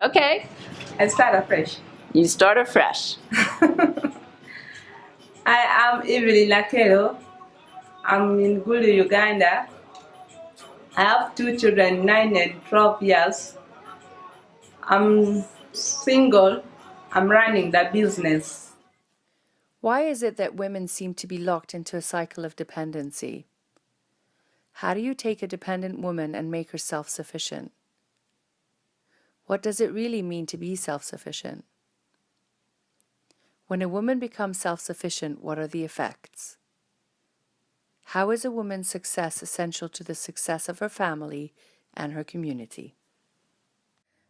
Okay, I start afresh. you start afresh. I am Evelyn Lakelo. I'm in Gulu, Uganda. I have two children, 9 and 12 years. I'm single. I'm running the business. Why is it that women seem to be locked into a cycle of dependency? How do you take a dependent woman and make her self-sufficient? What does it really mean to be self-sufficient? When a woman becomes self-sufficient, what are the effects? How is a woman's success essential to the success of her family and her community?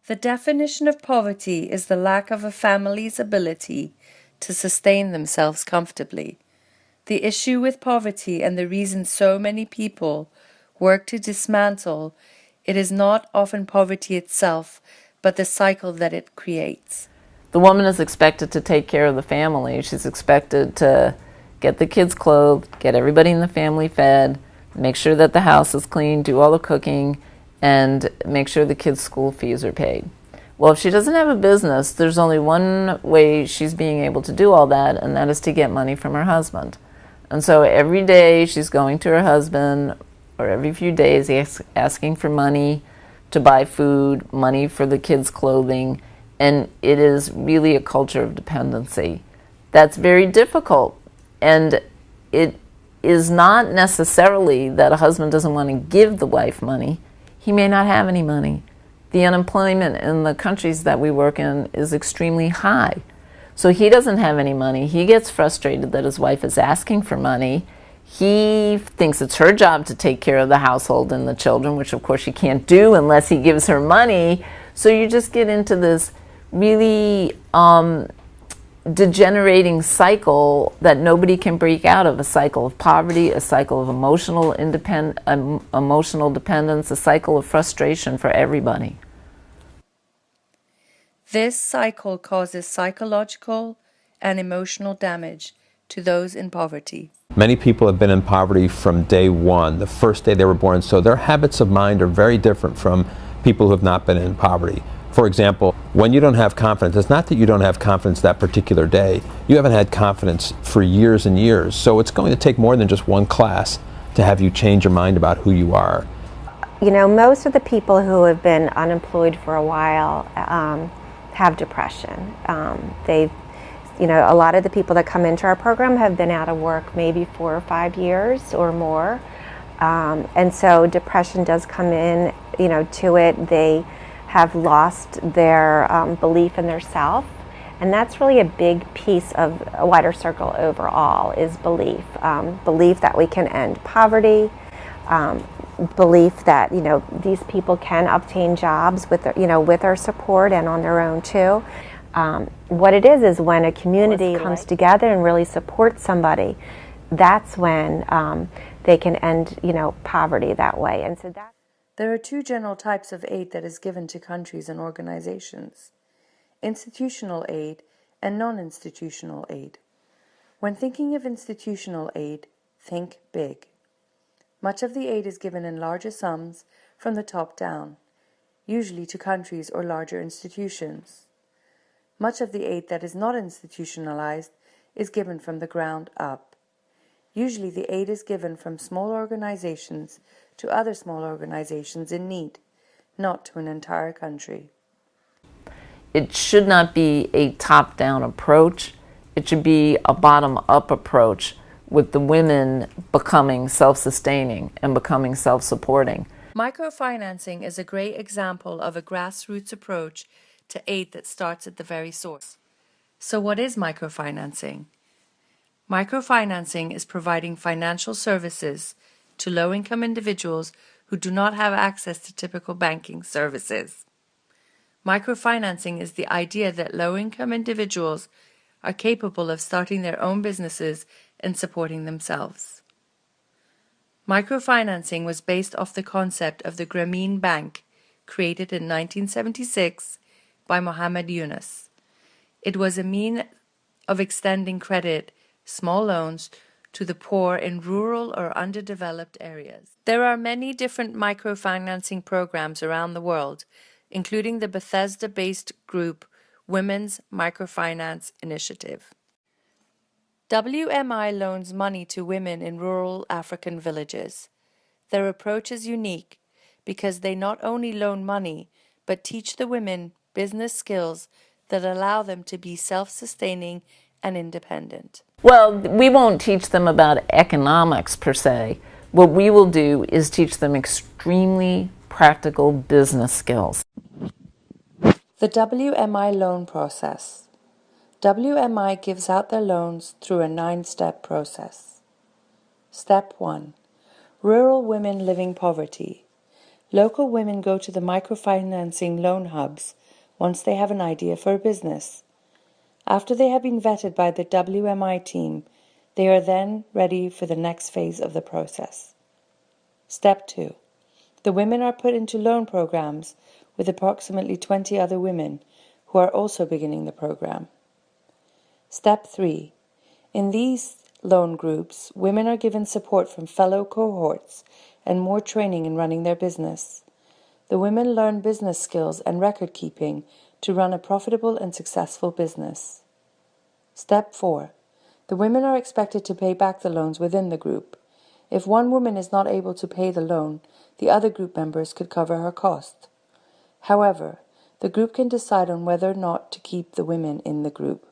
The definition of poverty is the lack of a family's ability to sustain themselves comfortably. The issue with poverty and the reason so many people work to dismantle it is not often poverty itself, but the cycle that it creates. The woman is expected to take care of the family. She's expected to get the kids clothed, get everybody in the family fed, make sure that the house is clean, do all the cooking, and make sure the kids' school fees are paid. Well, if she doesn't have a business, there's only one way she's being able to do all that, and that is to get money from her husband. And so every day she's going to her husband, or every few days asking for money to buy food, money for the kids' clothing, and it is really a culture of dependency. That's very difficult, and it is not necessarily that a husband doesn't want to give the wife money. He may not have any money. The unemployment in the countries that we work in is extremely high. So he doesn't have any money. He gets frustrated that his wife is asking for money. He thinks it's her job to take care of the household and the children, which of course she can't do unless he gives her money. So you just get into this really degenerating cycle that nobody can break out of, a cycle of poverty, a cycle of emotional dependence, a cycle of frustration for everybody. This cycle causes psychological and emotional damage to those in poverty. Many people have been in poverty from day one, the first day they were born, so their habits of mind are very different from people who have not been in poverty. For example, when you don't have confidence, it's not that you don't have confidence that particular day. You haven't had confidence for years and years, so it's going to take more than just one class to have you change your mind about who you are. You know, most of the people who have been unemployed for a while have depression. A lot of the people that come into our program have been out of work maybe 4 or 5 years or more. And so depression does come in, to it. They have lost their belief in their self. And that's really a big piece of a wider circle overall, is belief. Belief that we can end poverty, belief that, these people can obtain jobs with our support and on their own too. What it is when a community comes together and really supports somebody, that's when they can end, poverty that way. And so that. There are two general types of aid that is given to countries and organizations: institutional aid and non-institutional aid. When thinking of institutional aid, think big. Much of the aid is given in larger sums from the top down, usually to countries or larger institutions. Much of the aid that is not institutionalized is given from the ground up. Usually the aid is given from small organizations to other small organizations in need, not to an entire country. It should not be a top-down approach. It should be a bottom-up approach, with the women becoming self-sustaining and becoming self-supporting. Microfinancing is a great example of a grassroots approach to aid that starts at the very source. So what is microfinancing? Microfinancing is providing financial services to low-income individuals who do not have access to typical banking services. Microfinancing is the idea that low-income individuals are capable of starting their own businesses and supporting themselves. Microfinancing was based off the concept of the Grameen Bank, created in 1976 by Mohammed Yunus. It was a means of extending credit, small loans, to the poor in rural or underdeveloped areas. There are many different microfinancing programs around the world, including the Bethesda-based group Women's Microfinance Initiative. WMI loans money to women in rural African villages. Their approach is unique because they not only loan money, but teach the women business skills that allow them to be self-sustaining and independent. Well, we won't teach them about economics per se. What we will do is teach them extremely practical business skills. The WMI loan process. WMI gives out their loans through a 9-step process. Step 1. Rural women living poverty. Local women go to the microfinancing loan hubs once they have an idea for a business. After they have been vetted by the WMI team, they are then ready for the next phase of the process. Step 2. The women are put into loan programs with approximately 20 other women who are also beginning the program. Step 3. In these loan groups, women are given support from fellow cohorts and more training in running their business. The women learn business skills and record keeping to run a profitable and successful business. Step 4. The women are expected to pay back the loans within the group. If one woman is not able to pay the loan, the other group members could cover her cost. However, the group can decide on whether or not to keep the women in the group.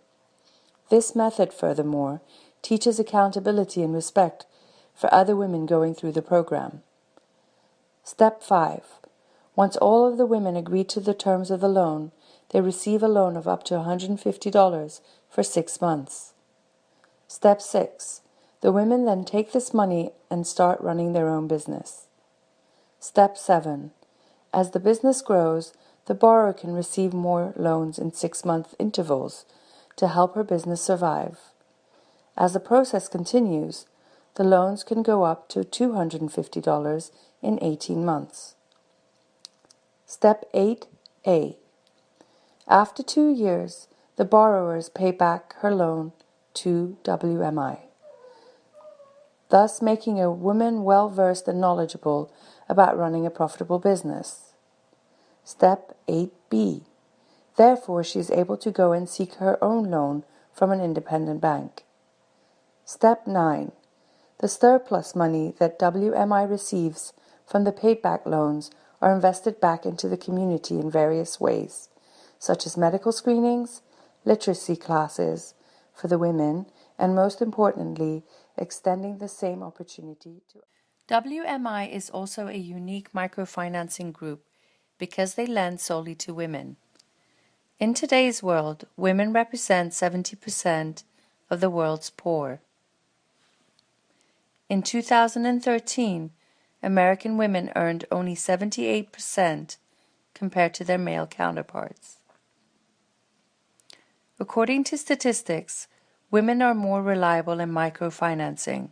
This method, furthermore, teaches accountability and respect for other women going through the program. Step 5. Once all of the women agree to the terms of the loan, they receive a loan of up to $150 for 6 months. Step 6. The women then take this money and start running their own business. Step 7. As the business grows, the borrower can receive more loans in 6-month intervals to help her business survive. As the process continues, the loans can go up to $250 in 18 months. Step 8A. After 2 years, the borrowers pay back her loan to WMI, thus making a woman well-versed and knowledgeable about running a profitable business. Step 8B. Therefore, she is able to go and seek her own loan from an independent bank. Step 9. The surplus money that WMI receives from the paid-back loans are invested back into the community in various ways, such as medical screenings, literacy classes for the women, and most importantly, extending the same opportunity to WMI is also a unique microfinancing group because they lend solely to women. In today's world, women represent 70% of the world's poor. In 2013, American women earned only 78% compared to their male counterparts. According to statistics, women are more reliable in microfinancing.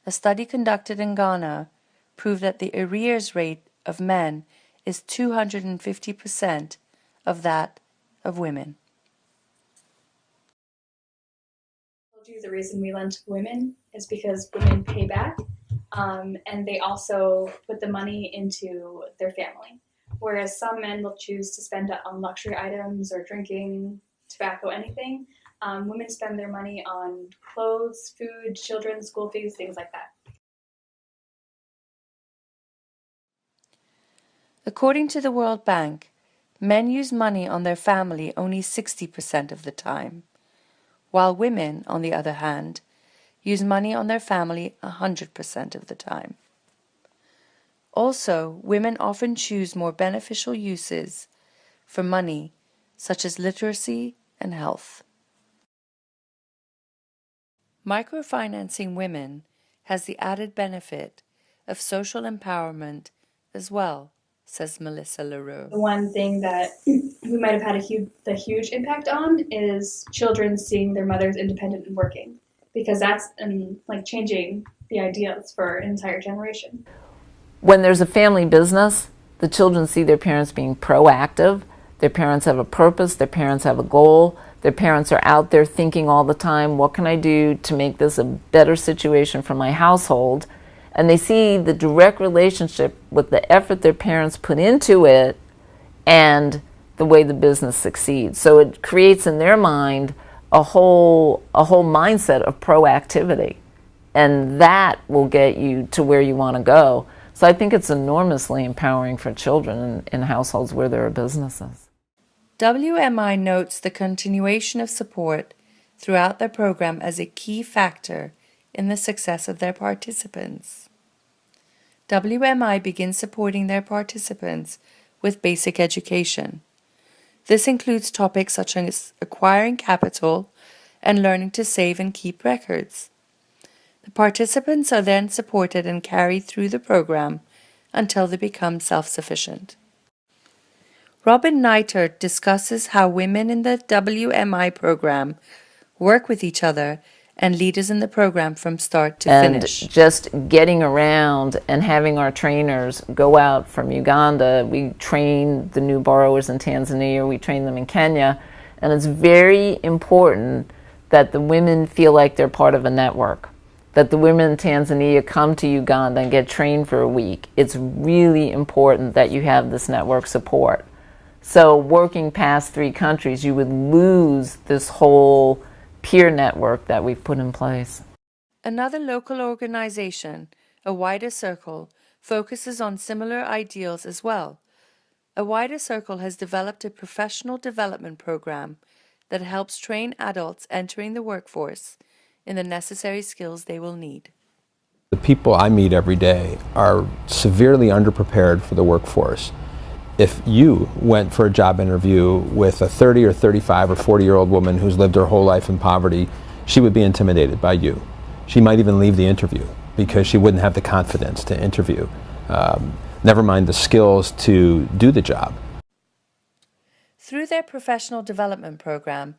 A study conducted in Ghana proved that the arrears rate of men is 250% of that of women. The reason we lend to women is because women pay back, and they also put the money into their family. Whereas some men will choose to spend it on luxury items or drinking, tobacco, anything. Women spend their money on clothes, food, children's school fees, things like that. According to the World Bank, men use money on their family only 60% of the time, while women, on the other hand, use money on their family 100% of the time. Also, women often choose more beneficial uses for money, such as literacy and health. Microfinancing women has the added benefit of social empowerment as well, says Melissa Leroux. The one thing that we might have had a huge impact on is children seeing their mothers independent and working, because that's like changing the ideas for an entire generation. When there's a family business, the children see their parents being proactive. Their parents have a purpose. Their parents have a goal. Their parents are out there thinking all the time, what can I do to make this a better situation for my household? And they see the direct relationship with the effort their parents put into it and the way the business succeeds. So it creates in their mind a whole mindset of proactivity, and that will get you to where you want to go. So I think it's enormously empowering for children in households where there are businesses. WMI notes the continuation of support throughout their program as a key factor in the success of their participants. WMI begins supporting their participants with basic education. This includes topics such as acquiring capital and learning to save and keep records. The participants are then supported and carried through the program until they become self-sufficient. Robin Neitert discusses how women in the WMI program work with each other and leaders in the program from start to finish. And just getting around and having our trainers go out from Uganda. We train the new borrowers in Tanzania, we train them in Kenya, and it's very important that the women feel like they're part of a network, that the women in Tanzania come to Uganda and get trained for a week. It's really important that you have this network support. So working past 3 countries, you would lose this whole peer network that we've put in place. Another local organization, A Wider Circle, focuses on similar ideals as well. A Wider Circle has developed a professional development program that helps train adults entering the workforce in the necessary skills they will need. The people I meet every day are severely underprepared for the workforce. If you went for a job interview with a 30 or 35 or 40-year-old woman who's lived her whole life in poverty, she would be intimidated by you. She might even leave the interview because she wouldn't have the confidence to interview. Never mind the skills to do the job. Through their professional development program,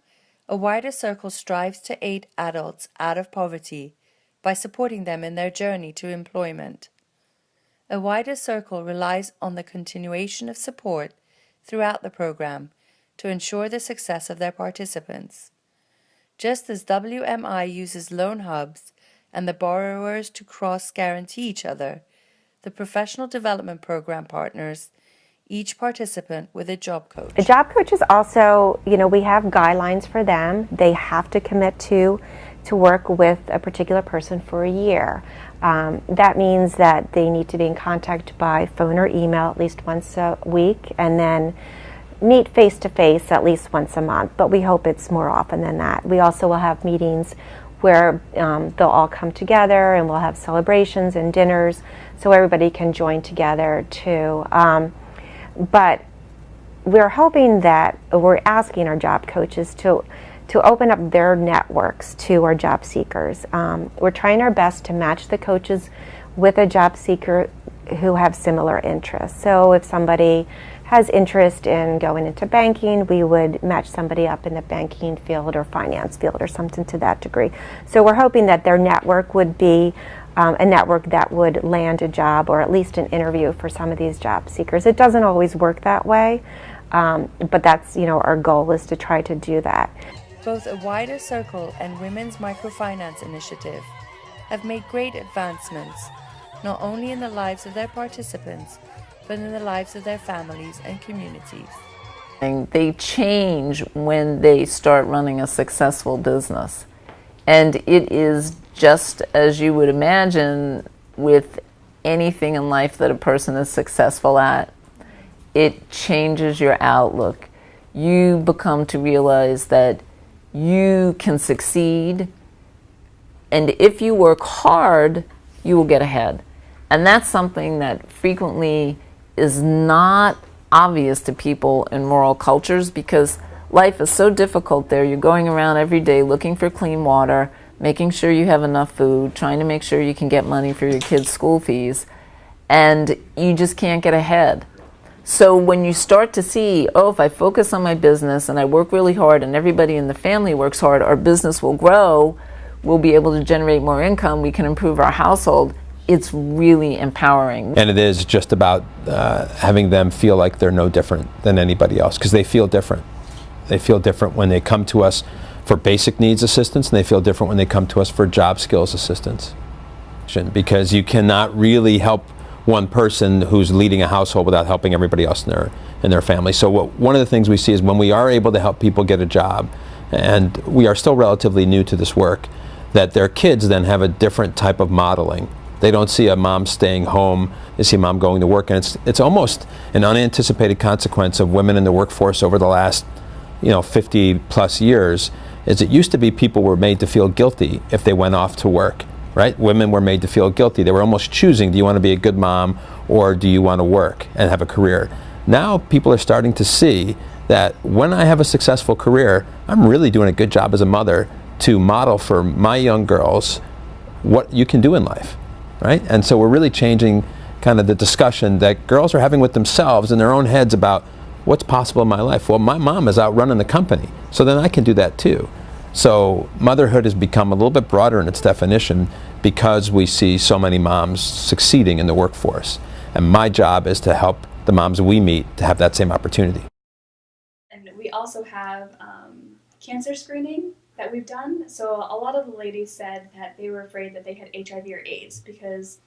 A Wider Circle strives to aid adults out of poverty by supporting them in their journey to employment. A Wider Circle relies on the continuation of support throughout the program to ensure the success of their participants. Just as WMI uses loan hubs and the borrowers to cross-guarantee each other, the professional development program partners each participant with a job coach. A job coach is also, we have guidelines for them. They have to commit to work with a particular person for a year. That means that they need to be in contact by phone or email at least once a week, and then meet face-to-face at least once a month, but we hope it's more often than that. We also will have meetings where they'll all come together, and we'll have celebrations and dinners so everybody can join together too. But we're hoping that we're asking our job coaches to open up their networks to our job seekers. We're trying our best to match the coaches with a job seeker who have similar interests. So if somebody has interest in going into banking, we would match somebody up in the banking field or finance field or something to that degree. So we're hoping that their network would be a network that would land a job or at least an interview for some of these job seekers. It doesn't always work that way, but that's, our goal is to try to do that. Both A Wider Circle and Women's Microfinance Initiative have made great advancements, not only in the lives of their participants, but in the lives of their families and communities. And they change when they start running a successful business. And it is just as you would imagine with anything in life that a person is successful at. It changes your outlook. You become to realize that you can succeed, and if you work hard, you will get ahead. And that's something that frequently is not obvious to people in rural cultures because life is so difficult there. You're going around every day looking for clean water, making sure you have enough food, trying to make sure you can get money for your kids' school fees, and you just can't get ahead. So when you start to see, if I focus on my business and I work really hard and everybody in the family works hard, our business will grow, we'll be able to generate more income, we can improve our household. It's really empowering. And it is just about having them feel like they're no different than anybody else, because they feel different. They feel different when they come to us for basic needs assistance, and they feel different when they come to us for job skills assistance. Because you cannot really help one person who's leading a household without helping everybody else in their family. So one of the things we see is when we are able to help people get a job, and we are still relatively new to this work, that their kids then have a different type of modeling. They don't see a mom staying home, they see a mom going to work, and it's almost an unanticipated consequence of women in the workforce over the last 50 plus years. Is it used to be people were made to feel guilty if they went off to work, right? Women were made to feel guilty. They were almost choosing, do you want to be a good mom or do you want to work and have a career? Now people are starting to see that when I have a successful career, I'm really doing a good job as a mother to model for my young girls what you can do in life, right? And so we're really changing kind of the discussion that girls are having with themselves in their own heads about what's possible in my life. Well, my mom is out running the company, so then I can do that too. So motherhood has become a little bit broader in its definition because we see so many moms succeeding in the workforce. And my job is to help the moms we meet to have that same opportunity. And we also have cancer screening that we've done. So a lot of the ladies said that they were afraid that they had HIV or AIDS because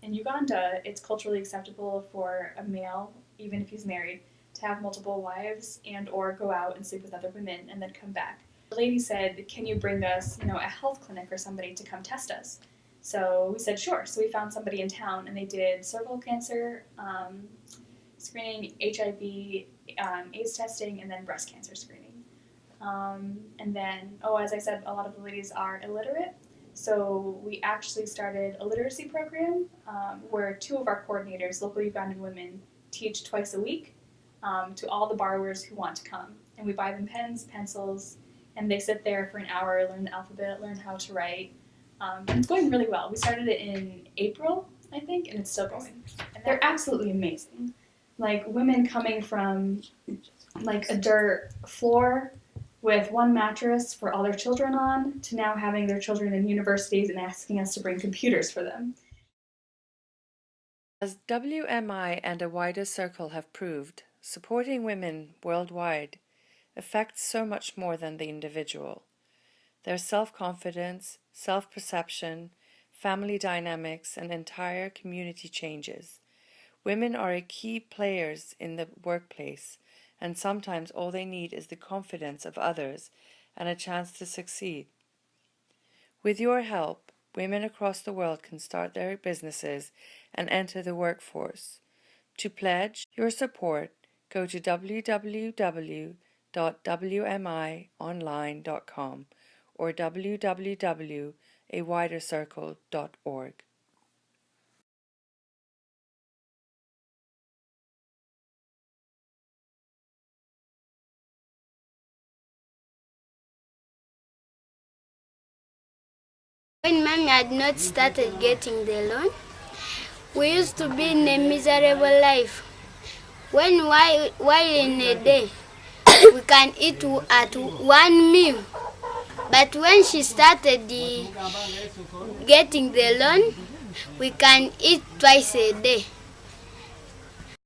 in Uganda, it's culturally acceptable for a male, even if he's married, to have multiple wives and or go out and sleep with other women and then come back. The lady said, can you bring us, a health clinic or somebody to come test us? So we said, sure. So we found somebody in town and they did cervical cancer screening, HIV, AIDS testing, and then breast cancer screening. And then, as I said, a lot of the ladies are illiterate. So we actually started a literacy program where 2 of our coordinators, local Ugandan women, teach twice a week to all the borrowers who want to come. And we buy them pens, pencils, and they sit there for an hour, learn the alphabet, learn how to write. And it's going really well. We started it in April, I think, and it's still going. And they're absolutely amazing. Like women coming from like a dirt floor with one mattress for all their children on to now having their children in universities and asking us to bring computers for them. As WMI and a wider circle have proved, supporting women worldwide affects so much more than the individual. Their self-confidence, self-perception, family dynamics, and entire community changes. Women are key players in the workplace, and sometimes all they need is the confidence of others and a chance to succeed. With your help, women across the world can start their businesses and enter the workforce. To pledge your support, go to www.wmionline.com or www.awidercircle.org. When Mommy had not started getting the loan, we used to be in a miserable life. While in a day, we can eat at one meal. But when she started getting the loan, we can eat twice a day.